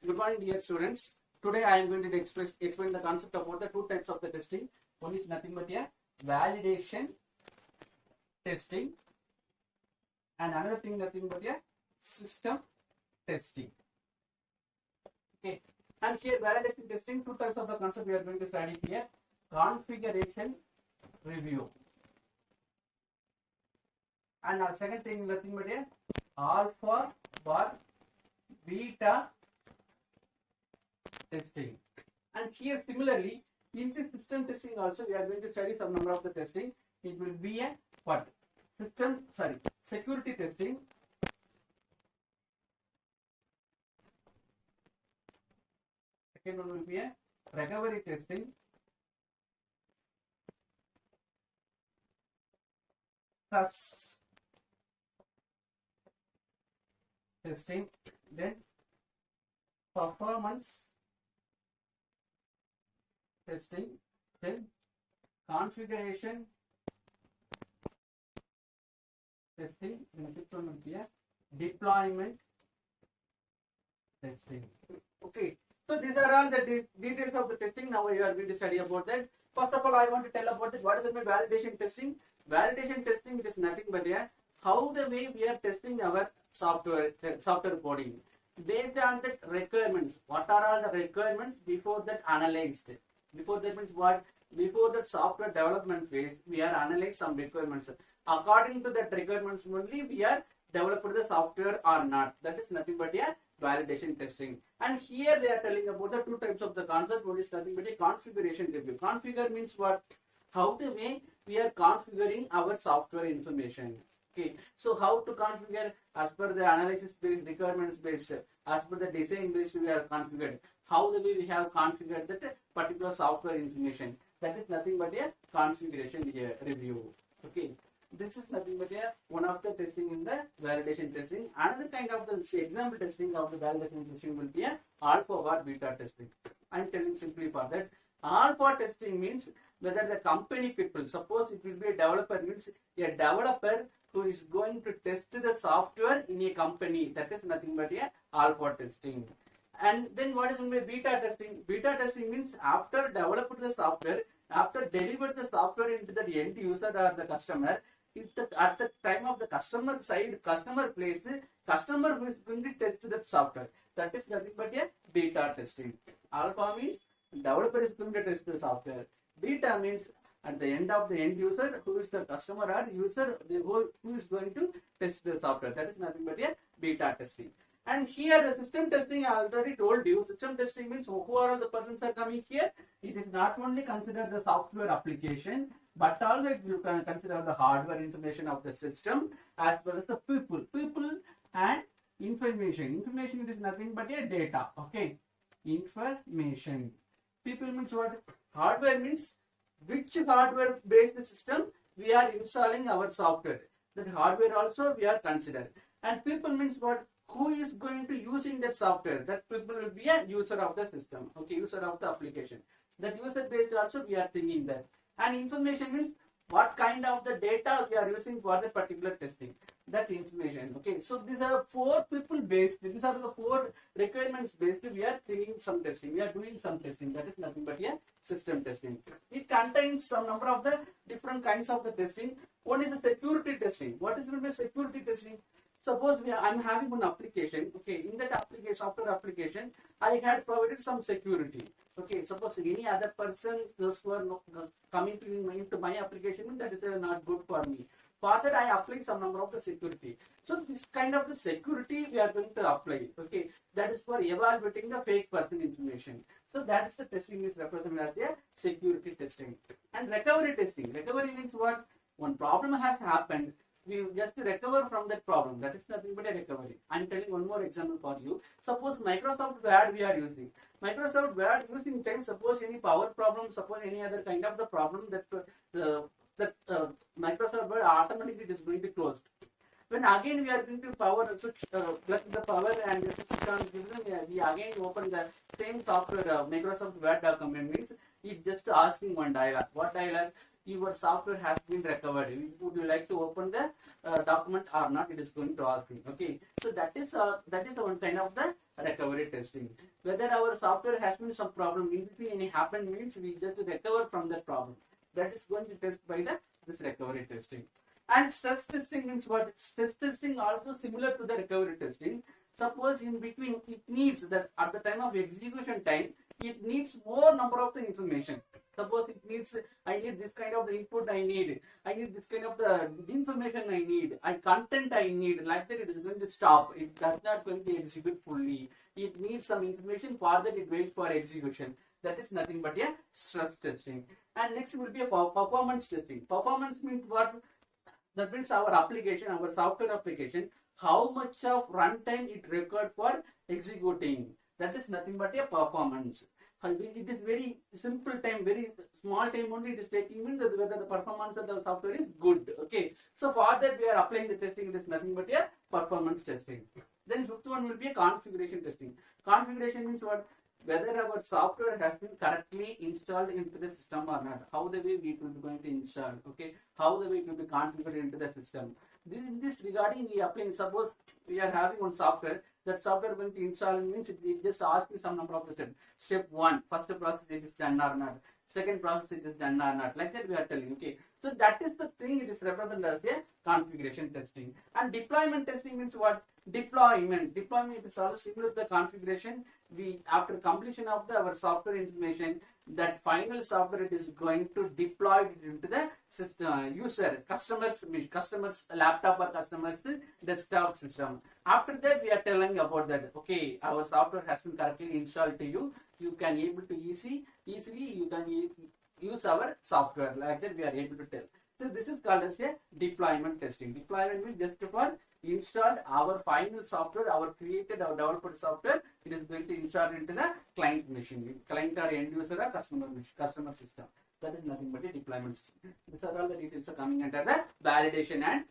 Good morning, dear students. Today I am going to explain the concept about the two types of the testing. One is nothing but a validation testing, and another thing nothing but a system testing. Okay. And here validation testing, two types of the concept we are going to study here. Configuration review. And our second thing nothing but a alpha bar beta testing. And here similarly in the system testing also we are going to study some number of the testing. It will be a what? Security testing. Second one will be a recovery testing. Plus testing, then performance testing, then configuration testing, then sixth one will be a deployment testing. Okay, so these are all the details of the testing. Now we are going to study about that. First of all, I want to tell about that. What is my validation testing? Validation testing is nothing but how the way we are testing our software coding based on the requirements. What are all the requirements before that analyzed? Before that means what? Before that software development phase, we are analyzing some requirements. According to that requirements only, we are developing the software or not. That is nothing but a validation testing. And here they are telling about the two types of the concept. One is nothing but a configuration review. Configure means what? How the way we are configuring our software information. Okay, so how to configure as per the analysis based, requirements based, as per the design based we are configured. How the way we have configured that particular software information. That is nothing but a configuration review. Okay, this is nothing but one of the testing in the validation testing. Another kind of the example testing of the validation testing will be a alpha or beta testing. I am telling simply for that. Alpha testing means whether the company people, suppose it will be a developer, means a developer who is going to test the software in a company. That is nothing but a alpha testing. And then what is beta testing? Beta testing means after developed the software, after delivered the software into the end user or the customer, at the time of the customer side, customer place, customer who is going to test the software. That is nothing but a beta testing. Alpha means developer is going to test the software. Beta means at the end of the end user, who is the customer or user, who is going to test the software. That is nothing but a beta testing. And here the system testing, I already told you, system testing means who are all the persons are coming here. It is not only consider the software application, but also it will consider the hardware information of the system as well as the people and information. Information is nothing but a data. Okay, information. People means what? Hardware means which hardware based system we are installing our software. That hardware also we are considered. And people means what? Who is going to using that software? That people will be a user of the system. Okay, user of the application. That user based also we are thinking that. And information means what kind of the data we are using for the particular testing. That information. Okay, so these are four people based. These are the four requirements based. We are thinking some testing. We are doing some testing. That is nothing but a system testing. It contains some number of the different kinds of the testing. One is the security testing. What is the security testing? Suppose I am having one application. Okay, in that application, software application, I had provided some security. Okay, suppose any other person, those who are coming into my application, that is not good for me. For that, I apply some number of the security. So this kind of the security we are going to apply. Okay, that is for evaluating the fake person information. So that is the testing is represented as a security testing. And recovery testing. Recovery means what? One problem has happened. We just recover from that problem. That is nothing but a recovery. I am telling one more example for you. Suppose Microsoft Word we are using. Microsoft Word using time, suppose any power problem, suppose any other kind of the problem that Microsoft Word automatically it is going to close. When again we are going to power switch, plug the power and switch on, we again open the same software, Microsoft Word document means it just asking one dialog. What dialog? your software has been recovered. Would you like to open the document or not? It is going to ask you. Okay, so that is the one kind of the recovery testing. Whether our software has been some problem in between any happened means we just recover from that problem. That is going to test by the this recovery testing. And stress testing means what? Stress testing also similar to the recovery testing. Suppose in between it needs that at the time of execution time, it needs more number of the information. Suppose it needs, I need this kind of the input I need this kind of the information content I need, like that it is going to stop. It does not going to execute fully. It needs some information, for that it waits for execution. That is nothing but a stress testing. And next will be a performance testing. Performance means what? That means our application, our software application, how much of runtime it required for executing. That is nothing but a performance. It is very simple time, very small time only it is taking, means whether the performance of the software is good. Okay, so for that we are applying the testing. It is nothing but a performance testing. Then fifth one will be a configuration testing. Configuration means what? Whether our software has been correctly installed into the system or not. How the way we will be going to install. Okay, how the way it will be configured into the system. In this regarding we applying, suppose we are having one software, that software going to install means it just ask me some number of the steps. Step 1, first process it is done or not. Second process it is done or not. Like that we are telling. Okay, so that is the thing, it is represented as a configuration testing. And deployment testing means what? Deployment is also similar to the configuration. We, after completion of our software information, that final software it is going to deploy it into the system, customer's laptop or customer's desktop system. After that we are telling about that, okay, our software has been correctly installed to you. You can able to easily you can use our software. Like that we are able to tell. So this is called as a deployment testing. Deployment means just for installed our final software, our created, our developed software, it is going to install into the client machine, client or end user or customer system. That is nothing but a deployment system. These are all the details are coming under the validation and